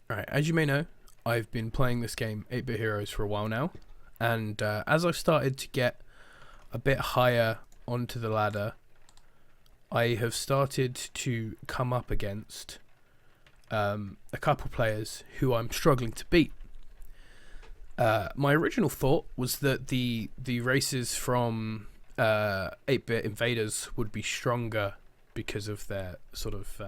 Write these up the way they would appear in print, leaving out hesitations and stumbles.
Alright, as you may know, I've been playing this game, 8-Bit Heroes, for a while now, and as I've started to get a bit higher onto the ladder, I have started to come up against a couple players who I'm struggling to beat. My original thought was that the races from 8-Bit Invaders would be stronger because of their sort of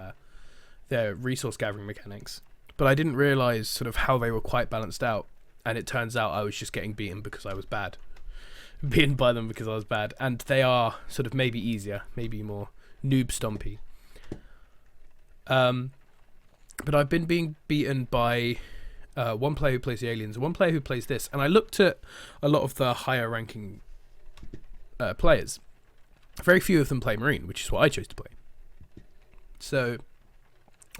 their resource gathering mechanics. But I didn't realise sort of how they were quite balanced out, and it turns out I was just getting beaten because I was bad. Beaten by them because I was bad, and they are sort of maybe easier, maybe more noob stompy. But I've been being beaten by one player who plays the aliens, one player who plays this, and I looked at a lot of the higher ranking players. Very few of them play Marine, which is what I chose to play. So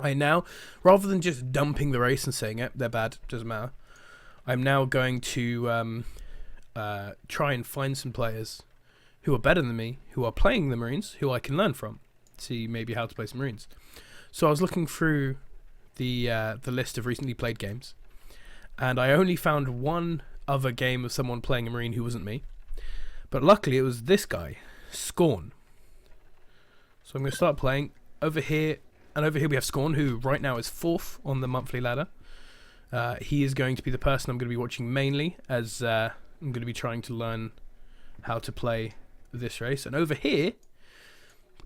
I now, rather than just dumping the race and saying it, they're bad, doesn't matter, I'm now going to try and find some players who are better than me, who are playing the Marines, who I can learn from, see maybe how to play some Marines. So I was looking through the list of recently played games, and I only found one other game of someone playing a Marine who wasn't me, but luckily it was this guy, Scorn. So I'm going to start playing over here. And over here we have Scorn, who right now is 4th on the monthly ladder. He is going to be the person I'm going to be watching mainly, as I'm going to be trying to learn how to play this race. And over here,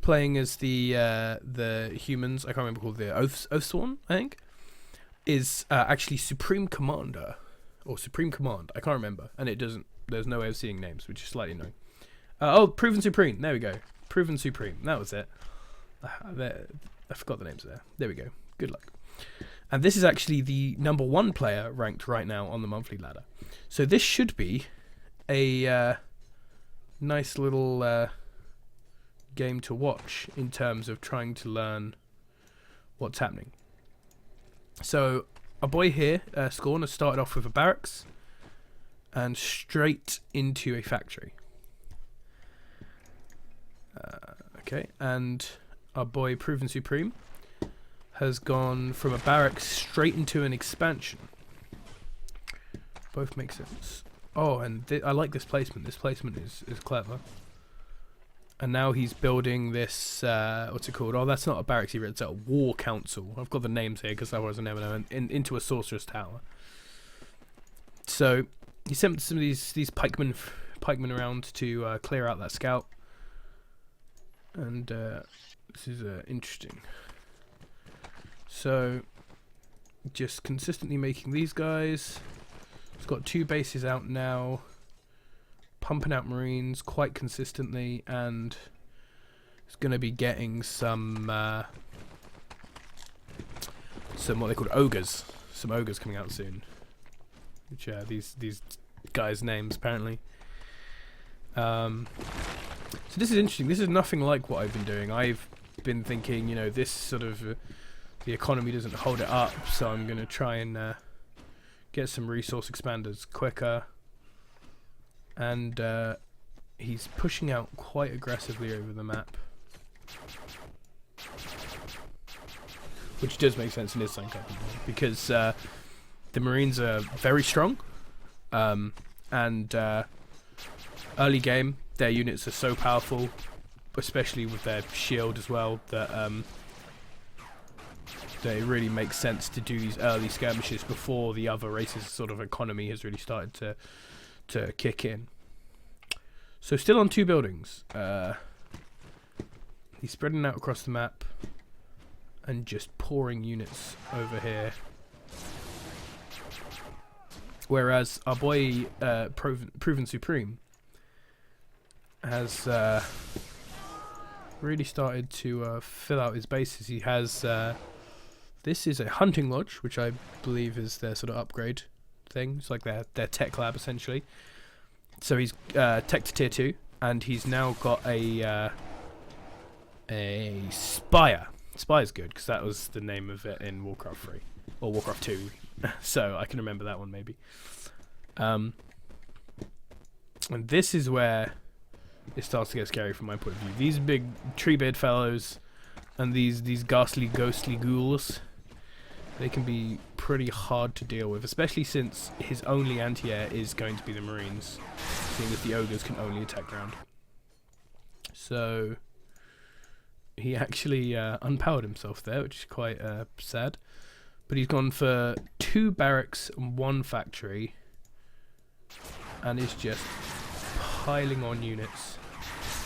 playing as the humans, I can't remember called the Oathsworn, I think, is actually Supreme Commander or Supreme Command. I can't remember, and it doesn't. There's no way of seeing names, which is slightly annoying. Proven Supreme. There we go. Proven Supreme. That was it. I forgot the names there. There we go. Good luck. And this is actually the #1 player ranked right now on the monthly ladder. So this should be a nice little game to watch in terms of trying to learn what's happening. So our boy here, Scorn, has started off with a barracks and straight into a factory. Okay, and our boy Proven Supreme has gone from a barracks straight into an expansion. Both make sense. Oh, and I like this placement. This placement is clever. And now he's building this, what's it called? Oh, that's not a barracks either, it's a war council. I've got the names here because otherwise I never know. Into a sorcerer's tower. So he sent some of these pikemen around to clear out that scout. And this is interesting. So just consistently making these guys. It's got 2 bases out now, pumping out Marines quite consistently, and it's going to be getting some what they call ogres. Some ogres coming out soon, which are these guys' names apparently. So this is interesting. This is nothing like what I've been doing. I've been thinking, this sort of the economy doesn't hold it up, so I'm going to try and get some resource expanders quicker. And he's pushing out quite aggressively over the map, which does make sense in his side because the Marines are very strong, and early game their units are so powerful, especially with their shield as well, that it really makes sense to do these early skirmishes before the other races' sort of economy has really started to kick in. So still on 2 buildings. He's spreading out across the map and just pouring units over here. Whereas our boy Proven Supreme has really started to fill out his bases. He has this is a hunting lodge, which I believe is their sort of upgrade thing. It's like their tech lab essentially. So he's tech to tier 2, and he's now got a spire. Spire's good because that was the name of it in Warcraft 3 or Warcraft 2, so I can remember that one maybe. And this is where it starts to get scary from my point of view. These big tree-beard fellows and these ghastly, ghostly ghouls, they can be pretty hard to deal with, especially since his only anti-air is going to be the Marines, seeing that the ogres can only attack ground. So he actually unpowered himself there, which is quite sad. But he's gone for 2 barracks and 1 factory, and is just piling on units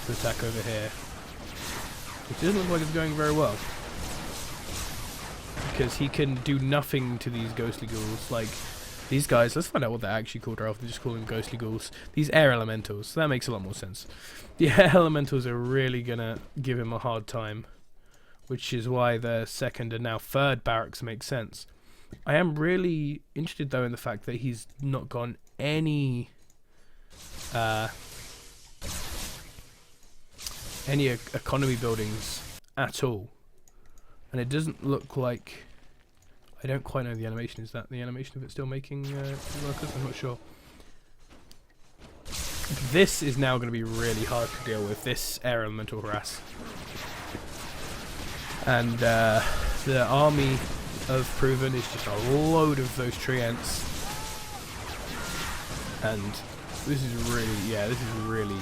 to attack over here. It doesn't look like it's going very well, because he can do nothing to these ghostly ghouls. Like, these guys, let's find out what they're actually called rather than just calling them ghostly ghouls. These air elementals, that makes a lot more sense. The air elementals are really gonna give him a hard time, which is why the 2nd and now 3rd barracks make sense. I am really interested though in the fact that he's not gone any economy buildings at all, and it doesn't look like, I don't quite know the animation. Is that the animation of it still making workers? I'm not sure. This is now going to be really hard to deal with, this air elemental harass. And the army of Proven is just a load of those treants. And this is really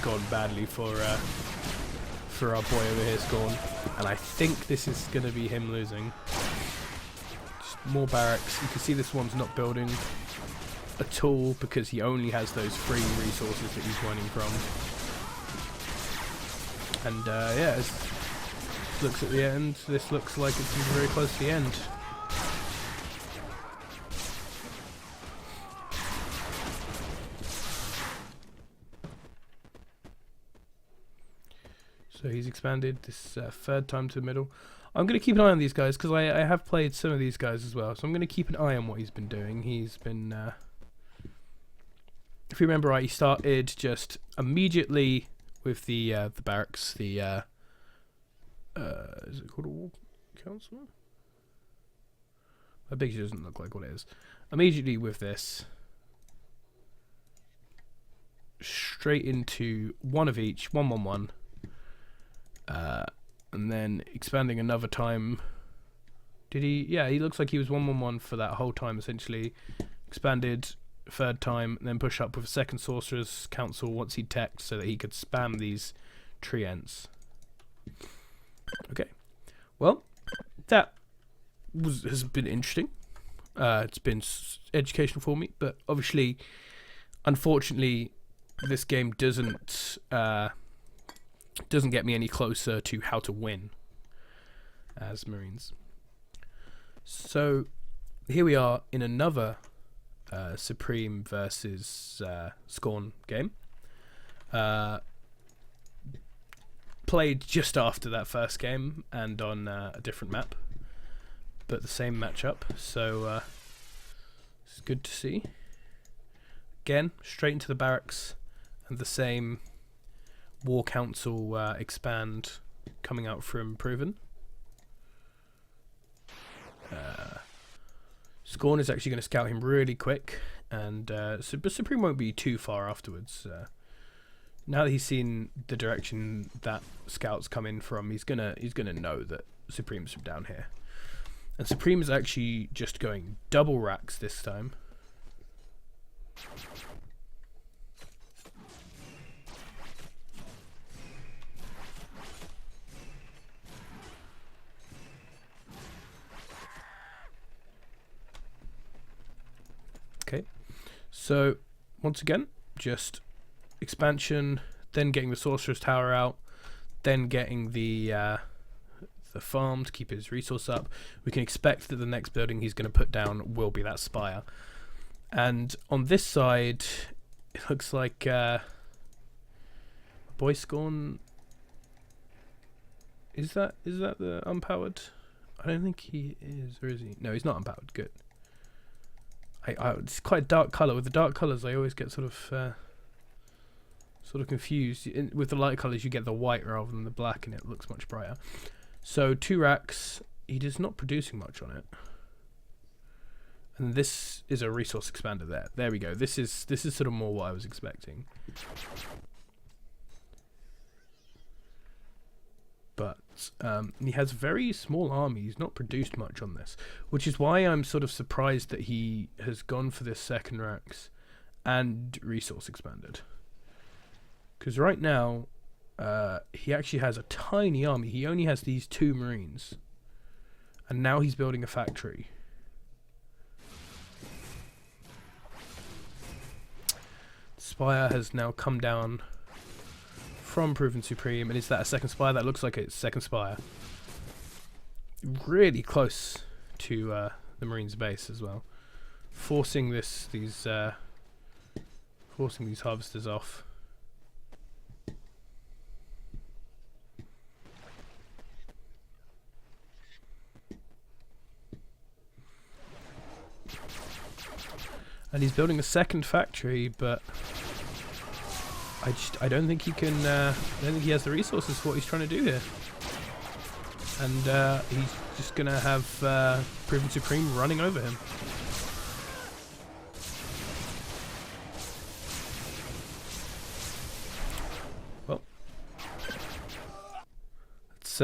gone badly for our boy over here, Scorn. And I think this is going to be him losing. Just more barracks. You can see this one's not building at all because he only has those free resources that he's running from. And yeah, looks at the end. This looks like it's very close to the end. So he's expanded this 3rd time to the middle. I'm going to keep an eye on these guys because I have played some of these guys as well. So I'm going to keep an eye on what he's been doing. He's been, if you remember right, he started just immediately with the barracks. The is it called a war council? I bet it doesn't look like what it is. Immediately with this, straight into 1 of each, 1, 1, 1. And then expanding another time. Did he? Yeah, he looks like he was 1, 1, 1 for that whole time essentially. Expanded 3rd time, and then push up with a 2nd Sorcerer's Council once he teched so that he could spam these treants. Okay, well, that has been interesting. It's been educational for me, but obviously, unfortunately, this game doesn't get me any closer to how to win as Marines. So here we are in another Supreme versus Scorn game. Played just after that first game and on a different map, but the same matchup, so it's good to see. Again, straight into the barracks and the same War Council expand coming out from Proven. Scorn is actually going to scout him really quick, and Supreme won't be too far afterwards. Now that he's seen the direction that scouts come in from, he's gonna know that Supreme's from down here. And Supreme is actually just going double racks this time. Okay, so once again, just expansion, then getting the Sorcerer's Tower out, then getting the farm to keep his resource up. We can expect that the next building he's going to put down will be that spire. And on this side, it looks like Boy Scorn. Is that the unpowered? I don't think he is, or is he? No, he's not unpowered. Good. It's quite a dark colour. With the dark colours, I always get sort of confused. With the light colours, you get the white rather than the black, and it looks much brighter. So 2 racks. He is not producing much on it. And this is a resource expander there. There we go. This is sort of more what I was expecting. But He has very small army. He's not produced much on this, which is why I'm sort of surprised that he has gone for this second Rex and resource expanded. Because right now, he actually has a tiny army. He only has these 2 Marines. And now he's building a factory. Spire has now come down from Proven Supreme. And is that a second Spire? That looks like it's second Spire. Really close to the Marines' base as well. Forcing these harvesters off. And he's building a second factory, but I don't think he can. I don't think he has the resources for what he's trying to do here. And he's just gonna have Proven Supreme running over him. Well, it's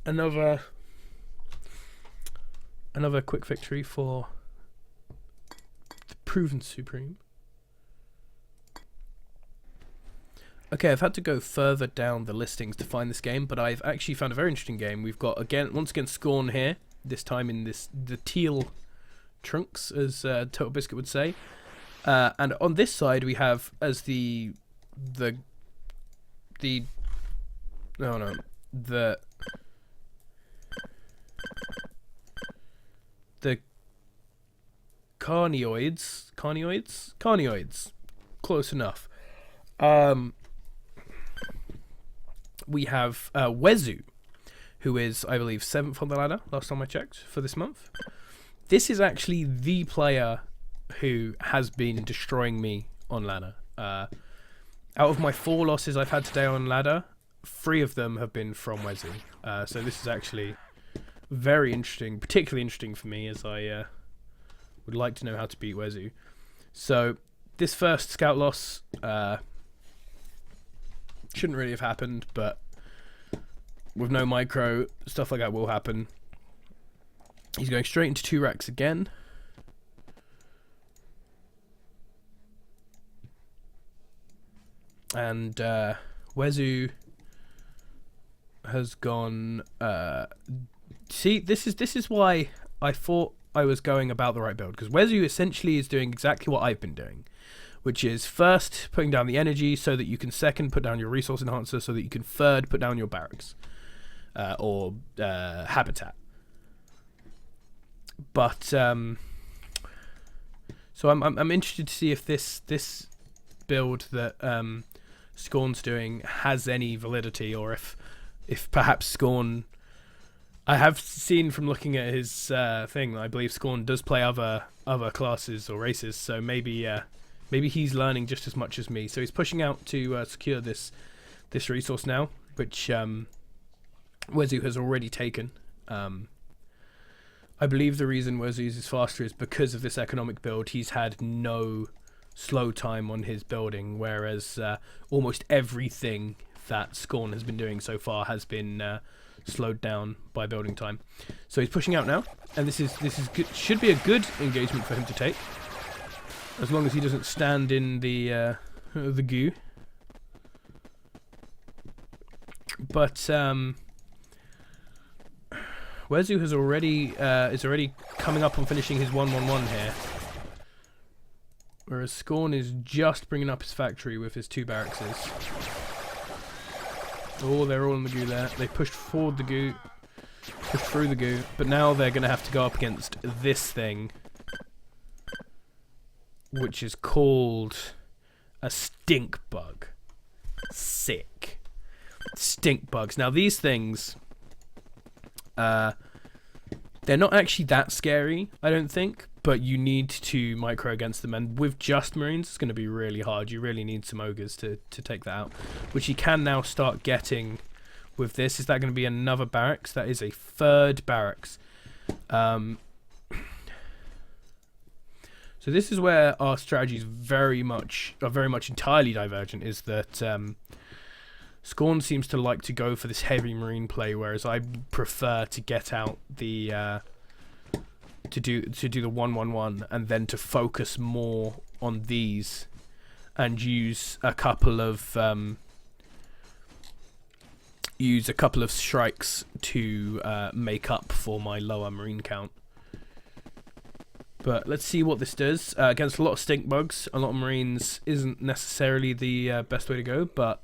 another quick victory for Proven Supreme. Okay, I've had to go further down the listings to find this game, but I've actually found a very interesting game. We've got once again Scorn here, this time in the teal trunks, as Total Biscuit would say. And on this side we have as the Carnioids, close enough. We have Wezu, who is, I believe, 7th on the ladder, last time I checked, for this month. This is actually the player who has been destroying me on ladder. Out of my 4 losses I've had today on ladder, 3 of them have been from Wezu. So this is actually very interesting, particularly interesting for me, as I would like to know how to beat Wezu. So this first scout loss shouldn't really have happened, but with no micro, stuff like that will happen. He's going straight into 2 racks again. And Wezu has gone. See, this is why I thought I was going about the right build, because Wezu essentially is doing exactly what I've been doing, which is first putting down the energy so that you can second put down your resource enhancer, so that you can third put down your barracks or habitat. But so I'm interested to see if this build that Scorn's doing has any validity, or if perhaps Scorn. I have seen from looking at his thing that I believe Scorn does play other classes or races, so maybe he's learning just as much as me. So he's pushing out to secure this resource now, which Wezu has already taken. I believe the reason Wezu is faster is because of this economic build. He's had no slow time on his building, whereas almost everything that Scorn has been doing so far has been slowed down by building time. So he's pushing out now, and this is good. Should be a good engagement for him to take, as long as he doesn't stand in the goo. But Wezu has is already coming up on finishing his 1-1-1 here, whereas Scorn is just bringing up his factory with his 2 barracks. Oh, they're all in the goo there. They pushed forward the goo, pushed through the goo, but now they're going to have to go up against this thing, which is called a stink bug. Sick. Stink bugs. Now these things, they're not actually that scary, I don't think, but you need to micro against them, and with just Marines it's going to be really hard. You really need some ogres to take that out, which you can now start getting with this. Is that going to be another barracks? That is a 3rd barracks. So this is where our strategies are very much entirely divergent, is that Scorn seems to like to go for this heavy Marine play, whereas I prefer to get out the to do the 1-1-1 and then to focus more on these and use a couple of strikes to make up for my lower Marine count. But let's see what this does. Against a lot of stink bugs, a lot of Marines isn't necessarily the best way to go, but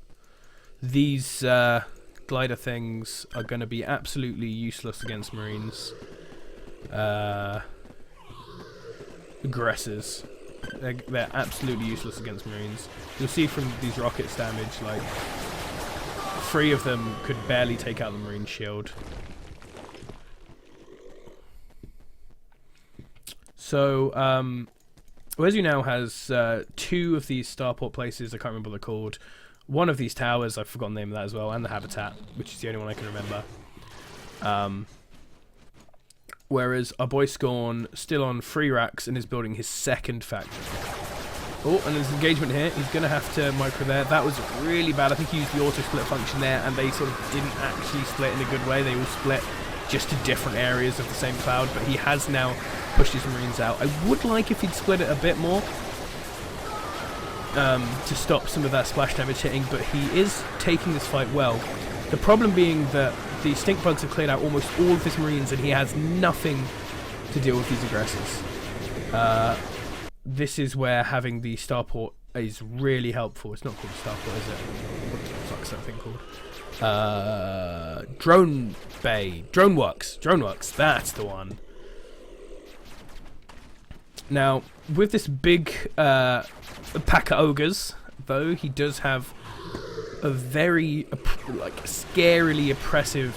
these glider things are going to be absolutely useless against Marines. Aggressors. They're absolutely useless against Marines. You'll see from these rockets damage, like, 3 of them could barely take out the Marine shield. So, Wezu now has 2 of these starport places, I can't remember what they're called. 1 of these towers, I've forgotten the name of that as well, and the habitat, which is the only one I can remember. Whereas our boy Scorn still on 3 racks and is building his 2nd factory. Oh, and there's engagement here. He's going to have to micro there. That was really bad. I think he used the auto-split function there, and they sort of didn't actually split in a good way. They all split just to different areas of the same cloud, but he has now pushed his Marines out. I would like if he'd split it a bit more to stop some of that splash damage hitting, but he is taking this fight well. The problem being that the stink bugs have cleared out almost all of his Marines, and he has nothing to deal with these aggressors. This is where having the starport is really helpful. It's not called starport, is it? What the fuck's that thing called? Drone Bay. Droneworks. That's the one. Now, with this big pack of ogres, though, he does have a very scarily oppressive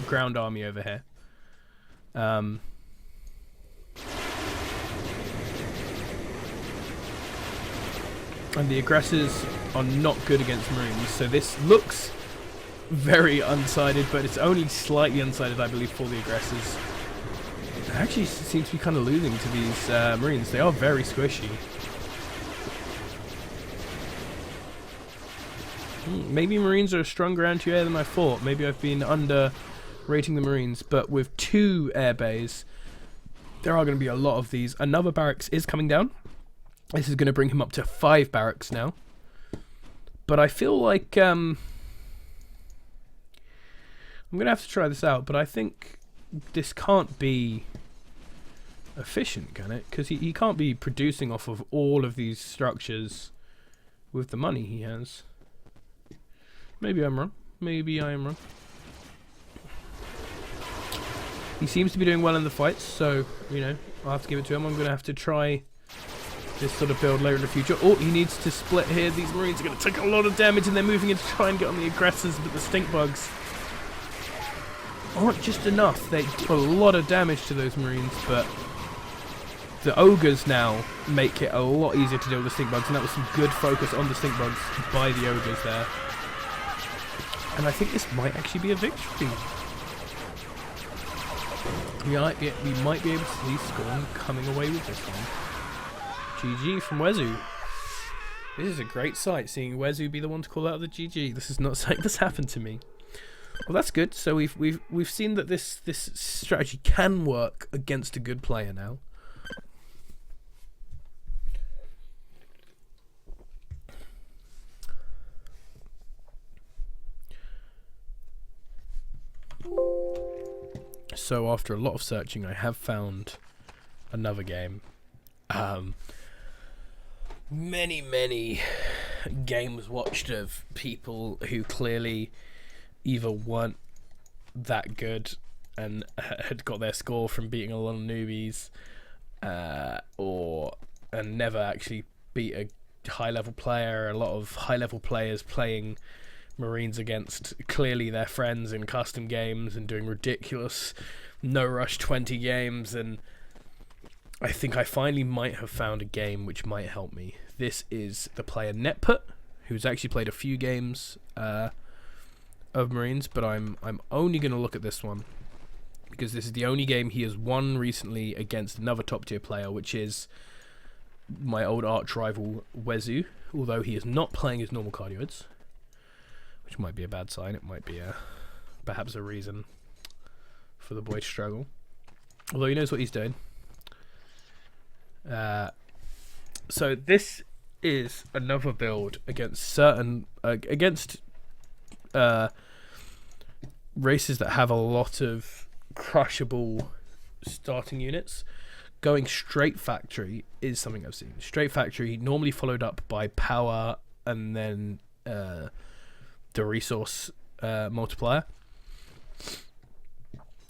ground army over here. And the aggressors are not good against Marines, so this looks very unsided, but it's only slightly unsided, I believe, for the aggressors. It actually seems to be kind of losing to these Marines. They are very squishy. Maybe Marines are stronger anti-air than I thought. Maybe I've been underrating the Marines, but with 2 air bays, there are going to be a lot of these. Another barracks is coming down. This is going to bring him up to 5 barracks now. But I feel like I'm going to have to try this out, but I think this can't be efficient, can it? Because he can't be producing off of all of these structures with the money he has. Maybe I'm wrong. Maybe I am wrong. He seems to be doing well in the fights, so, you know, I'll have to give it to him. I'm going to have to try this sort of build later in the future. Oh, he needs to split here. These Marines are going to take a lot of damage, and they're moving in to try and get on the aggressors, but the stink bugs aren't just enough. They do a lot of damage to those Marines, but the ogres now make it a lot easier to deal with the stink bugs, and that was some good focus on the stink bugs by the ogres there. And I think this might actually be a victory. We might be able to see Scorn coming away with this one. GG from Wezu. This is a great sight, seeing Wezu be the one to call out the GG. This is not something that's happened to me. Well, that's good. So we've seen that this strategy can work against a good player now. So after a lot of searching, I have found another game. Many games watched of people who clearly either weren't that good and had got their score from beating a lot of newbies, and never actually beat a high-level player. A lot of high-level players playing Marines against clearly their friends in custom games and doing ridiculous no-rush 20 games, and I think I finally might have found a game which might help me. This is the player Netput, who's actually played a few games of Marines, but I'm only going to look at this one because this is the only game he has won recently against another top-tier player, which is my old arch rival Wezu, although he is not playing his normal cardioids. which might be a bad sign. It might be perhaps a reason for the boy to struggle. Although he knows what he's doing. So this is another build against certain races that have a lot of crushable starting units. Going straight factory is something I've seen. Straight factory normally followed up by power and then the resource multiplier.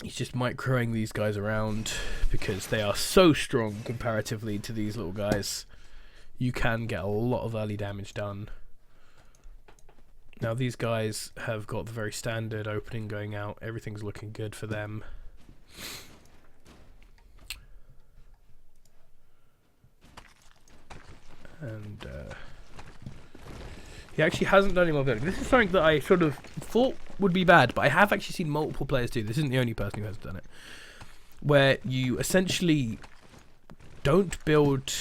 He's just microing these guys around because they are so strong comparatively to these little guys. You can get a lot of early damage done. Now these guys have got the very standard opening going out. Everything's looking good for them. And he actually hasn't done any more building. This is something that I sort of thought would be bad, but I have actually seen multiple players do. This isn't the only person who has done it. Where you essentially don't build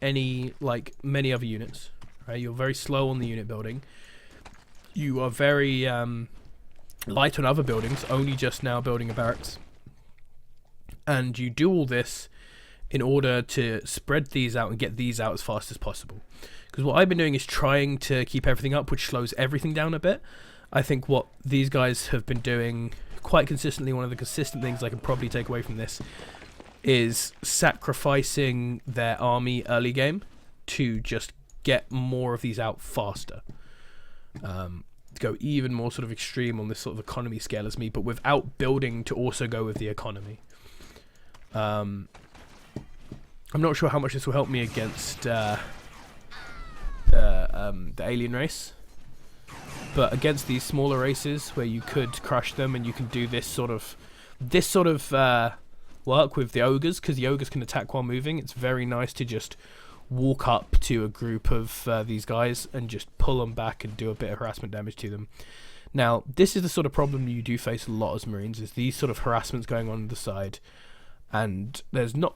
any, like many other units. Right? You're very slow on the unit building. You are very light on other buildings, only just now building a barracks. And you do all this in order to spread these out and get these out as fast as possible. Because what I've been doing is trying to keep everything up, which slows everything down a bit. I think what these guys have been doing quite consistently, one of the consistent things I can probably take away from this, is sacrificing their army early game to just get more of these out faster. To go even more sort of extreme on this sort of economy scale as me, but without building to also go with the economy. I'm not sure how much this will help me against the alien race, but against these smaller races where you could crush them and you can do this sort of work with the ogres, because the ogres can attack while moving. It's very nice to just walk up to a group of these guys and just pull them back and do a bit of harassment damage to them. Now, this is the sort of problem you do face a lot as Marines, is these sort of harassments going on the side, and there's not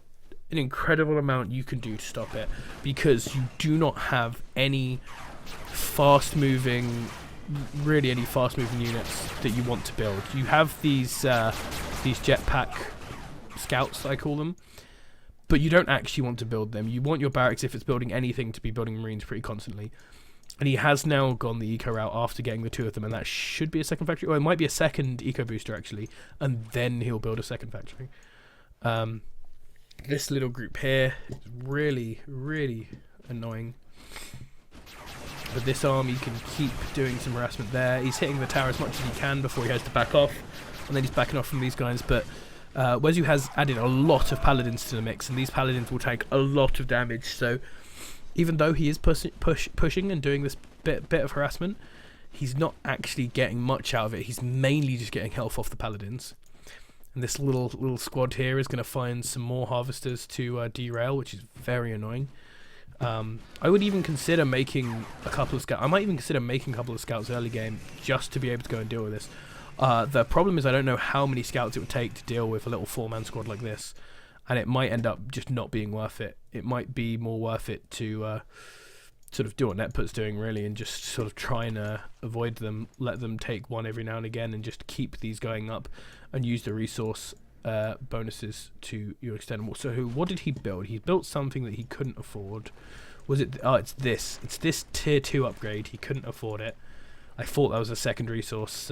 an incredible amount you can do to stop it, because you do not have any fast-moving units that you want to build. You have these jetpack scouts, I call them, but you don't actually want to build them. You want your barracks, if it's building anything, to be building Marines pretty constantly. And he has now gone the eco route after getting the two of them, and that should be a second factory, or it might be a second eco booster actually, and then he'll build a second factory. This little group here is really, really annoying. But this army can keep doing some harassment there. He's hitting the tower as much as he can before he has to back off, and then he's backing off from these guys. But Wezu has added a lot of paladins to the mix, and these paladins will take a lot of damage. So even though he is pushing and doing this bit of harassment, he's not actually getting much out of it. He's mainly just getting health off the paladins. And this little squad here is going to find some more harvesters to derail, which is very annoying. I would even consider making a couple of scouts. I might even consider making a couple of scouts early game just to be able to go and deal with this. The problem is I don't know how many scouts it would take to deal with a little 4-man squad like this, and it might end up just not being worth it. It might be more worth it to sort of do what Netput's doing really, and just sort of try and avoid them, let them take one every now and again, and just keep these going up and use the resource bonuses to your extent. So what did he build? He built something that he couldn't afford. Was it? Oh, it's this. It's this tier 2 upgrade. He couldn't afford it. I thought that was a second resource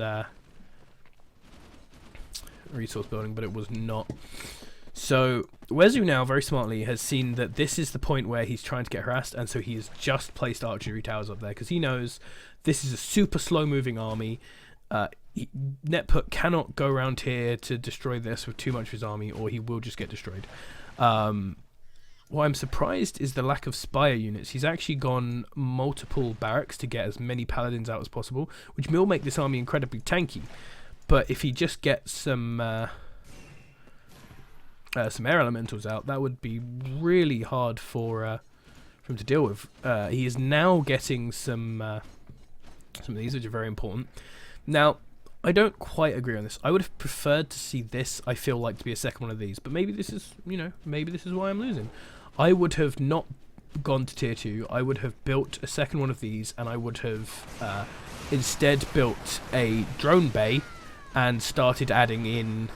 building, but it was not. So Wezu now very smartly has seen that this is the point where he's trying to get harassed, and so he has just placed archery towers up there because he knows this is a super slow moving army. Netput cannot go around here to destroy this with too much of his army, or he will just get destroyed. What I'm surprised is the lack of Spire units. He's actually gone multiple barracks to get as many paladins out as possible, which will make this army incredibly tanky. But if he just gets some air elementals out, that would be really hard for him to deal with. He is now getting some of these, which are very important. Now, I don't quite agree on this. I would have preferred to see this, I feel like, to be a second one of these. But maybe this is, maybe this is why I'm losing. I would have not gone to tier 2. I would have built a second one of these, and I would have instead built a drone bay and started adding in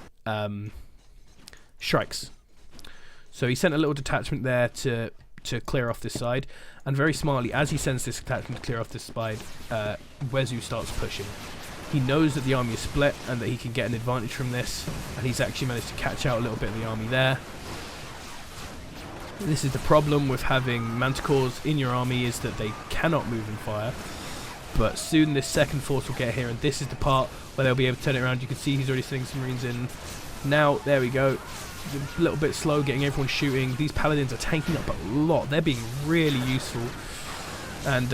shrikes. So he sent a little detachment there to clear off this side, and very smartly, as he sends this detachment to clear off this side, Wezu starts pushing. He knows that the army is split and that he can get an advantage from this, and he's actually managed to catch out a little bit of the army there. This is the problem with having manticores in your army, is that they cannot move and fire. But soon this second force will get here, and this is the part where they'll be able to turn it around. You can see he's already sending some marines in. Now, there we go. A little bit slow getting everyone shooting. These paladins are tanking up a lot. They're being really useful. And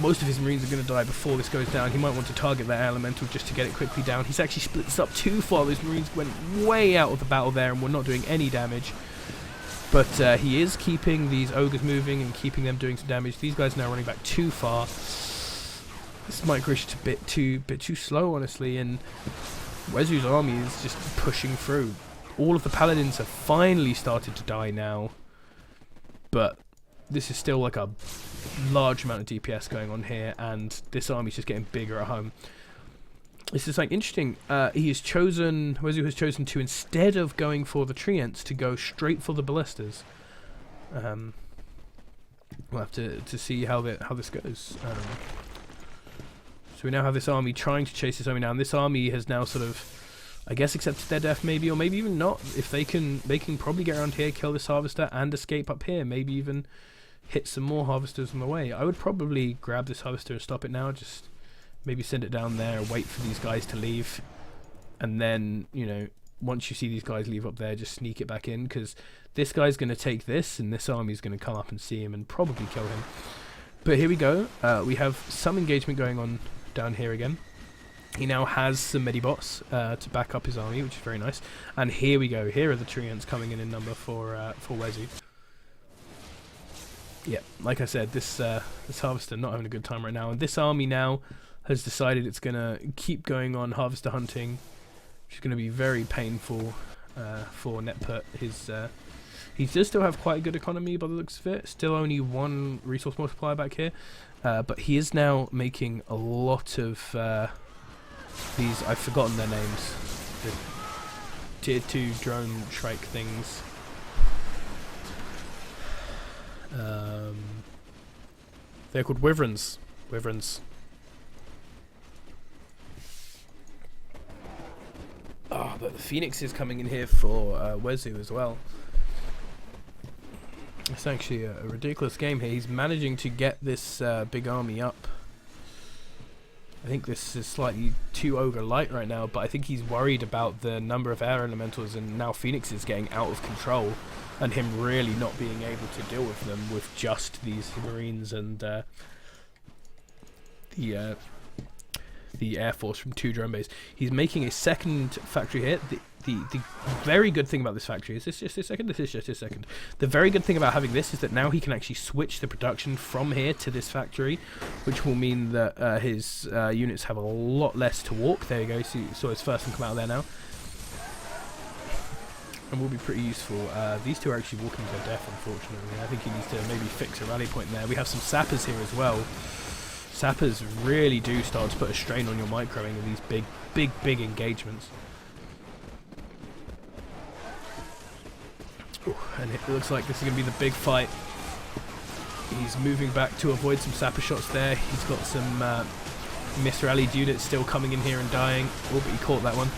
most of his marines are going to die before this goes down. He might want to target that elemental just to get it quickly down. He's actually split this up too far. Those marines went way out of the battle there and were not doing any damage. But he is keeping these ogres moving and keeping them doing some damage. These guys are now running back too far. This migration is a bit too slow, honestly, and Wezu's army is just pushing through. All of the paladins have finally started to die now, but this is still like a large amount of DPS going on here, and this army's just getting bigger at home. This is like interesting. Wezu has chosen to, instead of going for the treants, to go straight for the ballistas. We'll have to see how this goes. So we now have this army trying to chase this army down. This army has now sort of, I guess, accepted their death, maybe, or maybe even not. If they can probably get around here, kill this harvester, and escape up here. Maybe even hit some more harvesters on the way. I would probably grab this harvester and stop it now. Just maybe send it down there, wait for these guys to leave, and then, you know, once you see these guys leave up there, just sneak it back in, because this guy's going to take this, and this army's going to come up and see him and probably kill him. But here we go. We have some engagement going on down here again. He now has some medibots to back up his army, which is very nice. And here we go. Here are the treants coming in number for Wezu. Yeah, like I said, this harvester not having a good time right now, and this army now has decided it's going to keep going on harvester hunting, which is going to be very painful for Netput. He does still have quite a good economy by the looks of it. Still only one resource multiplier back here, but he is now making a lot of these. I've forgotten their names. The tier 2 drone shrike things. They're called wyverns. But the Phoenix is coming in here for Wezu as well. It's actually a ridiculous game here. He's managing to get this big army up. I think this is slightly too ogre light right now, but I think he's worried about the number of air elementals, and now Phoenix is getting out of control, and him really not being able to deal with them with just these marines and the air force from 2 drone bays. He's making a second factory here. The very good thing about this factory is this just a second. This is just a second. The very good thing about having this is that now he can actually switch the production from here to this factory, which will mean that his units have a lot less to walk. There you go. So you saw his first one come out of there now, and will be pretty useful. These two are actually walking to their death, unfortunately. I think he needs to maybe fix a rally point there. We have some sappers here as well. Sappers really do start to put a strain on your microing in these big engagements. Ooh, and it looks like this is going to be the big fight. He's moving back to avoid some sapper shots there. He's got some misrallied units still coming in here and dying. Oh, but he caught that one.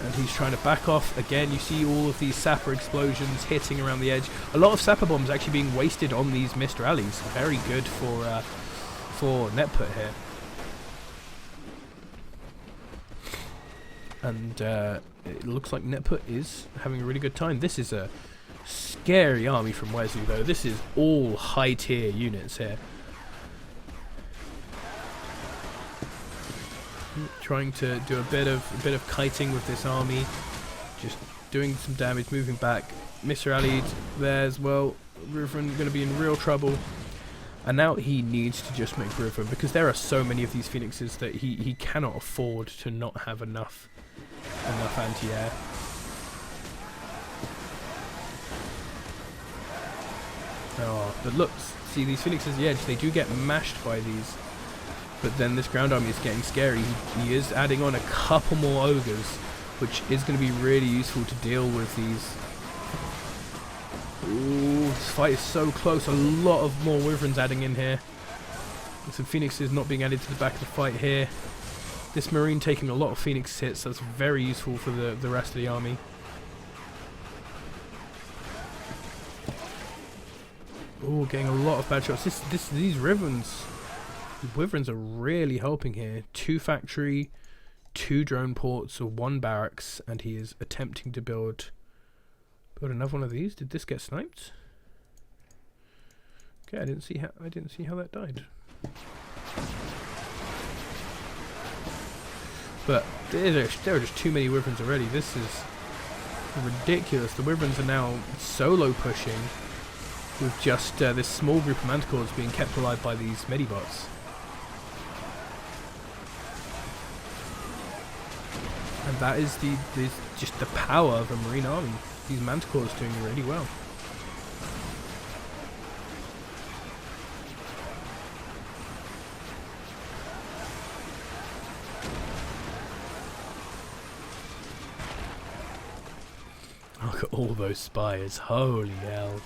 And he's trying to back off. Again, you see all of these sapper explosions hitting around the edge. A lot of sapper bombs actually being wasted on these missed rallies. Very good for Netput here. And it looks like Netput is having a really good time. This is a scary army from Wezu, though. This is all high tier units here. Trying to do a bit of kiting with this army, just doing some damage, moving back. Misrallied there as well. Riven going to be in real trouble, and now he needs to just make Riven, because there are so many of these Phoenixes that he cannot afford to not have enough anti-air. Oh, but look, see these Phoenixes at the edge, they do get mashed by these But then this ground army is getting scary. He is adding on a couple more ogres, which is going to be really useful to deal with these. Ooh, this fight is so close. A lot of more wyverns adding in here. And some phoenixes not being added to the back of the fight here. This marine taking a lot of phoenix hits. That's very useful for the rest of the army. Oh, getting a lot of bad shots. These wyverns are really helping here. 2 factory, 2 drone ports, or 1 barracks, and he is attempting to build another one of these. Did this get sniped? Okay, I didn't see how that died. But there are just too many wyverns already. This is ridiculous. The wyverns are now solo pushing with just this small group of manticores being kept alive by these medibots. And that is just the power of a marine army. These manticores doing really well. Look at all those spires, holy hell.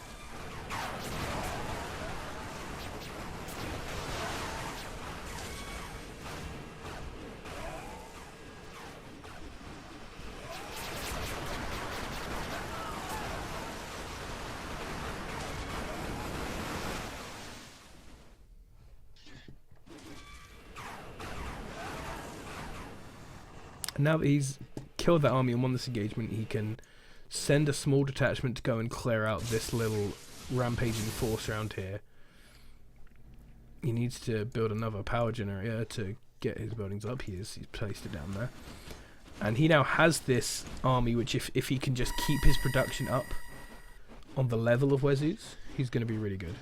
And now that he's killed that army and won this engagement, he can send a small detachment to go and clear out this little rampaging force around here. He needs to build another power generator to get his buildings up. He's placed it down there. And he now has this army which, if he can just keep his production up on the level of Wezu's, he's going to be really good.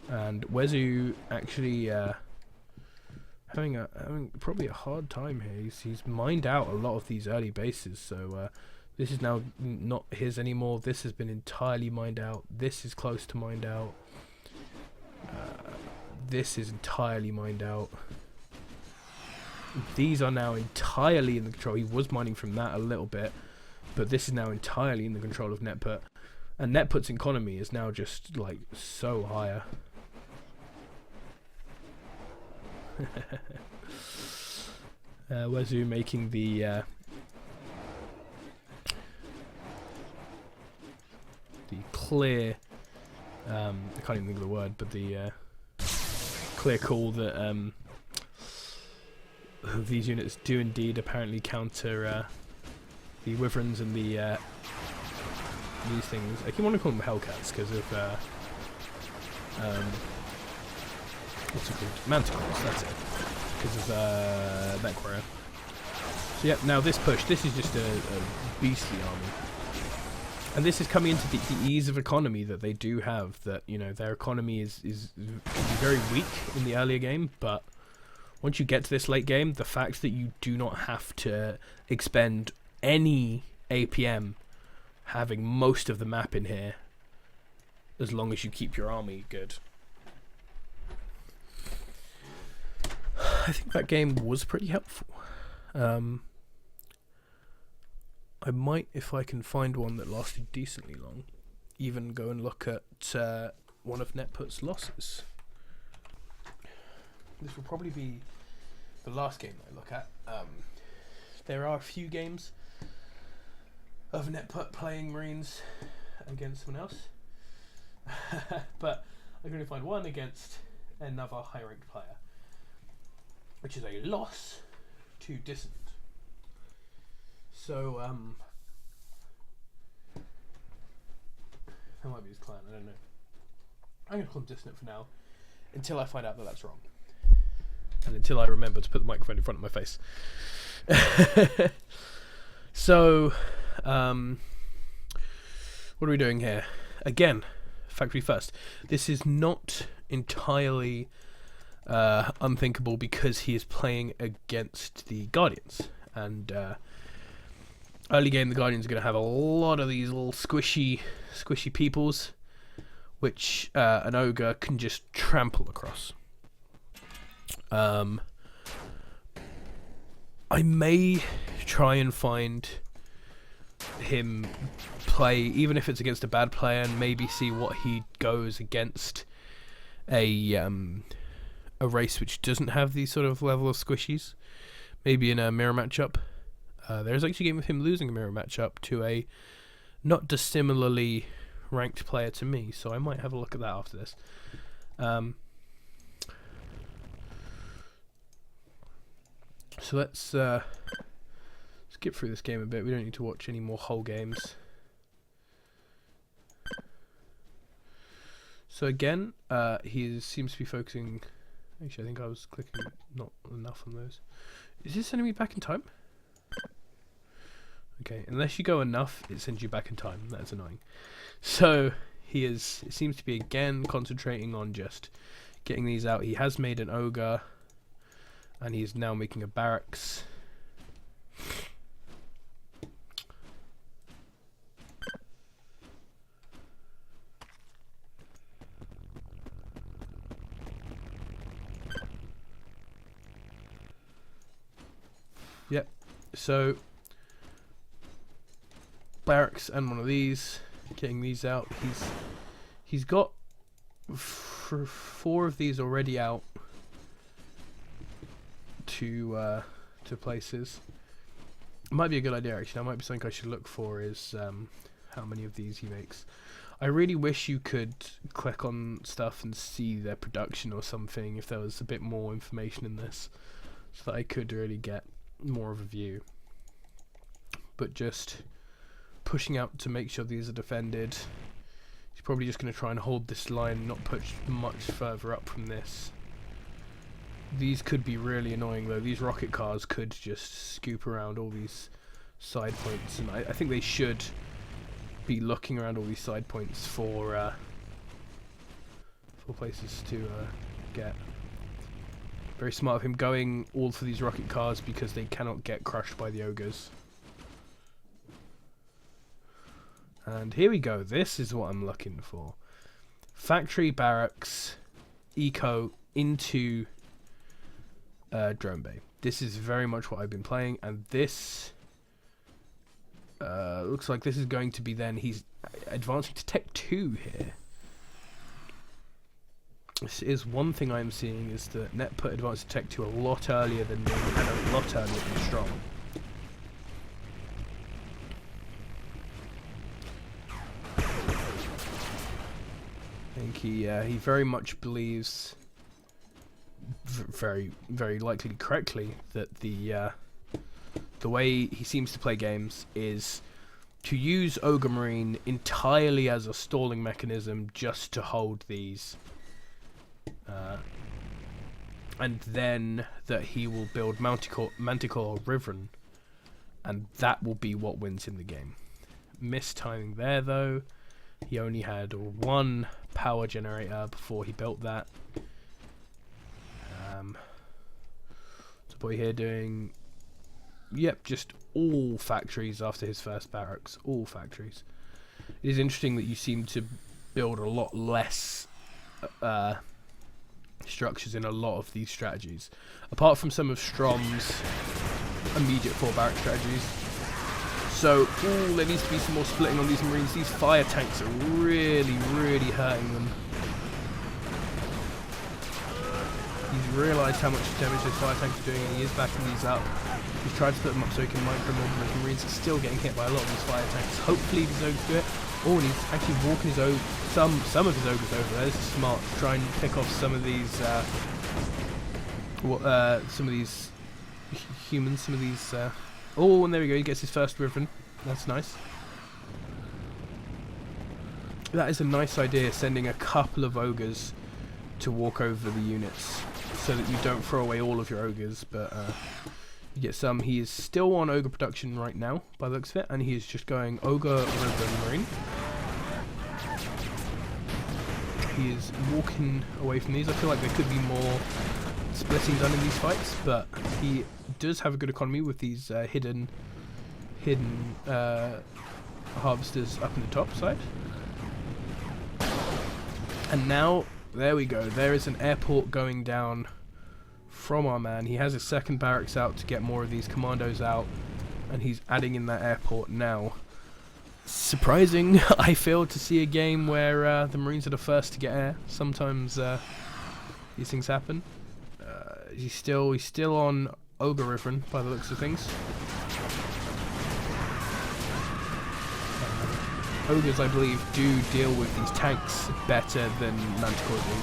And Wezu actually having probably a hard time here. He's mined out a lot of these early bases, so this is now not his anymore. This has been entirely mined out. This is close to mined out. This is entirely mined out. These are now entirely in the control. He was mining from that a little bit, but this is now entirely in the control of Netput. And Netput's economy is now just like so higher. Wezu making the clear, I can't even think of the word, but the clear call that these units do indeed apparently counter the wyverns and the these things. I keep wanting to call them Hellcats because of what's it called? Manticores, that's it. Because of Mech-Warrior. So yeah, now this push, this is just a beastly army. And this is coming into the ease of economy that they do have, that, you know, their economy is very weak in the earlier game, but once you get to this late game, the fact that you do not have to expend any APM having most of the map in here, as long as you keep your army good. I think that game was pretty helpful. I might, if I can find one that lasted decently long, even go and look at one of Netput's losses. This will probably be the last game that I look at. There are a few games of Netput playing Marines against someone else, but I can only find one against another high-ranked player, which is a loss to Dissonant. So, that might be his clan, I don't know. I'm going to call him Dissonant for now, until I find out that that's wrong. And until I remember to put the microphone in front of my face. So, what are we doing here? Again, factory first. This is not entirely unthinkable because he is playing against the Guardians. And early game, the Guardians are going to have a lot of these little squishy peoples, which an ogre can just trample across. I may try and find him play, even if it's against a bad player, and maybe see what he goes against a race which doesn't have these sort of level of squishies. Maybe in a mirror matchup. There's actually a game of him losing a mirror matchup to a not dissimilarly ranked player to me, so I might have a look at that after this. So let's skip through this game a bit. We don't need to watch any more whole games. So again, he seems to be focusing. Actually, I think I was clicking not enough on those. Is this sending me back in time? Okay, unless you go enough, it sends you back in time. That's annoying. So it seems to be again concentrating on just getting these out. He has made an ogre, and he's now making a barracks. Yep. So barracks and one of these, getting these out. He's got 4 of these already out to places. It might be a good idea actually. That might be something I should look for, is how many of these he makes. I really wish you could click on stuff and see their production or something, if there was a bit more information in this, so that I could really get more of a view. But just pushing out to make sure these are defended. He's probably just going to try and hold this line, not push much further up from this. These could be really annoying though. These rocket cars could just scoop around all these side points, and I think they should be looking around all these side points for places to get. Very smart of him going all for these rocket cars, because they cannot get crushed by the ogres. And here we go. This is what I'm looking for. Factory, barracks, eco into drone bay. This is very much what I've been playing, and this looks like this is going to be then. He's advancing to Tech 2 here. This is one thing I'm seeing, is that Net put Advanced to Tech 2 a lot earlier than me, and a lot earlier than Strong. I think he very much believes, very likely correctly, that the way he seems to play games is to use Ogre Marine entirely as a stalling mechanism, just to hold these. And then that he will build Manticore or Riven, and that will be what wins him the game. Mistiming there though. He only had 1 power generator before he built that. So boy here doing, yep, just all factories after his first barracks. All factories. It is interesting that you seem to build a lot less structures in a lot of these strategies, apart from some of Strom's immediate 4 barrack strategies. So, there needs to be some more splitting on these Marines. These fire tanks are really hurting them. He's realised how much damage those fire tanks are doing, and he is backing these up. He's tried to split them up so he can micro-mold them. Those Marines are still getting hit by a lot of these fire tanks. Hopefully these ogres do it. Oh, and he's actually walking his some of his ogres over there. This is smart to try and pick off some of these humans, some of these oh, and there we go, he gets his first Riven. That's nice. That is a nice idea, sending a couple of ogres to walk over the units, so that you don't throw away all of your ogres, but you get some. He is still on ogre production right now, by the looks of it, and he is just going ogre, Riven, Marine. He is walking away from these. I feel like there could be more splitting done in these fights, but he does have a good economy with these hidden harvesters up in the top side. And now, there we go. There is an airport going down from our man. He has his second barracks out to get more of these commandos out, and he's adding in that airport now. Surprising, I feel, to see a game where the Marines are the first to get air. Sometimes these things happen. He's still on Ogre Riverin by the looks of things. Ogres, I believe, do deal with these tanks better than Manticores do.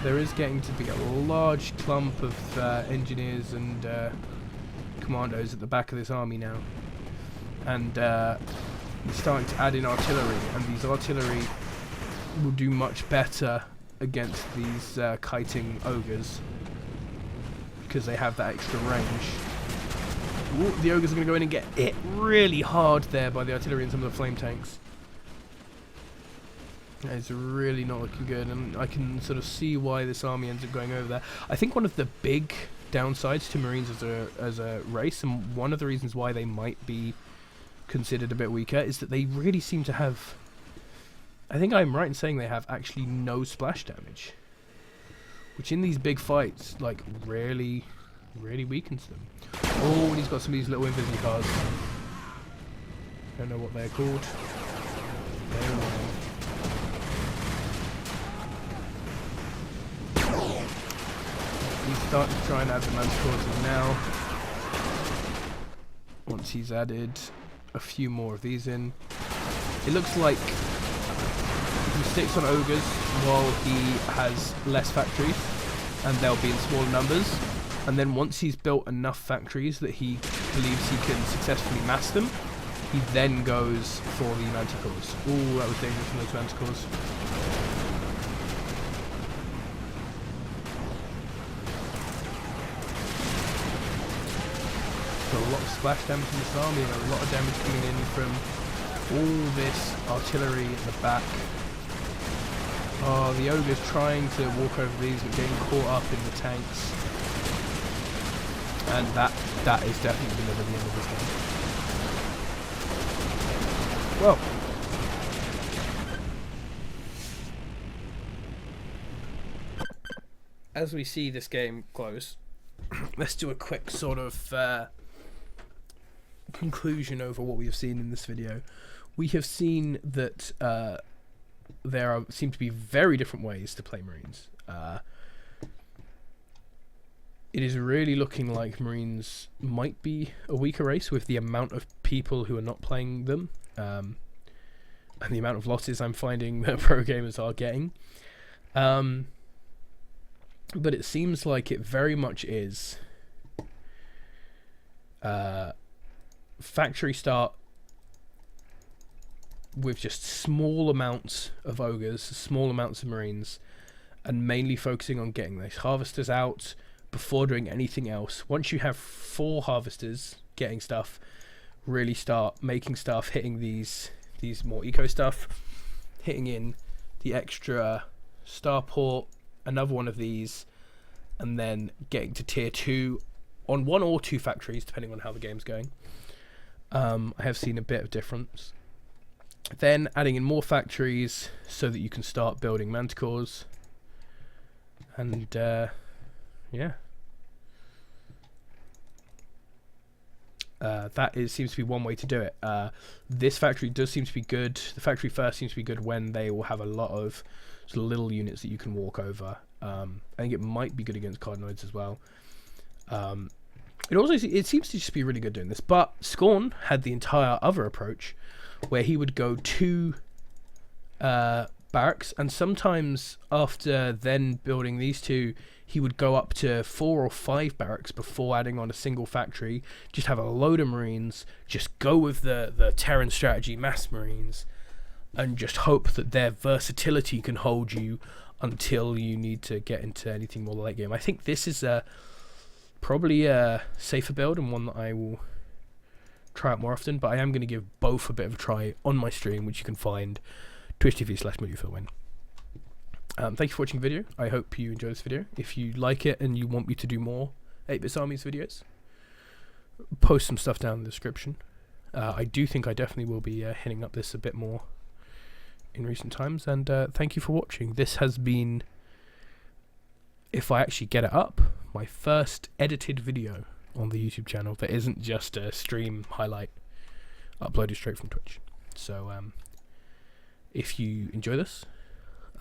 There is getting to be a large clump of engineers and commandos at the back of this army now. And he's starting to add in artillery, and these artillery will do much better against these kiting ogres because they have that extra range. Ooh, the ogres are going to go in and get hit really hard there by the artillery and some of the flame tanks. It's really not looking good, and I can sort of see why this army ends up going over there. I think one of the big downsides to Marines as a race, and one of the reasons why they might be considered a bit weaker, is that they really seem to have, I think I'm right in saying they have actually no splash damage, which in these big fights, like, really weakens them. Oh, and he's got some of these little invisible cars. Don't know what they're called. He's starting to try and add the Manticores now. Once he's added a few more of these in, it looks like he sticks on ogres while he has less factories, and they'll be in smaller numbers. And then once he's built enough factories that he believes he can successfully mass them, he then goes for the Manticores. Ooh, that was dangerous from those Manticores. Got a lot of splash damage in this army, and a lot of damage coming in from all this artillery at the back. Oh, the ogre's trying to walk over these, but getting caught up in the tanks. And that is definitely going to be the end of this game. Well, as we see this game close, let's do a quick sort of conclusion over what we have seen in this video. We have seen that there seem to be very different ways to play Marines. It is really looking like Marines might be a weaker race with the amount of people who are not playing them, and the amount of losses I'm finding that pro gamers are getting. But it seems like it very much is factory start with just small amounts of ogres, small amounts of Marines, and mainly focusing on getting those harvesters out before doing anything else. Once you have 4 harvesters getting stuff, really start making stuff, hitting these more eco stuff, hitting in the extra starport, another one of these, and then getting to tier 2 on 1 or 2 factories depending on how the game's going. I have seen a bit of difference. Then adding in more factories so that you can start building Manticores, and yeah, that seems to be one way to do it. This factory does seem to be good. The factory first seems to be good when they will have a lot of sort of little units that you can walk over. I think it might be good against Cardinoids as well. It seems to just be really good doing this. But Scorn had the entire other approach, where he would go 2 barracks, and sometimes after then building these 2, he would go up to 4 or 5 barracks before adding on a single factory. Just have a load of Marines, just go with the Terran strategy, mass Marines, and just hope that their versatility can hold you until you need to get into anything more late game. I think this is probably a safer build, and one that I will try out more often, but I am going to give both a bit of a try on my stream, which you can find twitch.tv/MoviFilmWin. Thank you for watching the video. I hope you enjoyed this video. If you like it and you want me to do more 8-Bits Armies videos, post some stuff down in the description. I do think I definitely will be hitting up this a bit more in recent times, and thank you for watching. This has been, if I actually get it up, my first edited video on the YouTube channel that isn't just a stream highlight uploaded straight from Twitch. So if you enjoy this,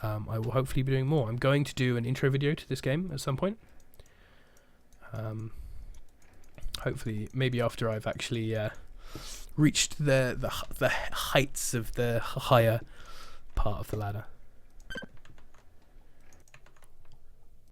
I will hopefully be doing more. I'm going to do an intro video to this game at some point. Hopefully, maybe after I've actually reached the heights of the higher part of the ladder.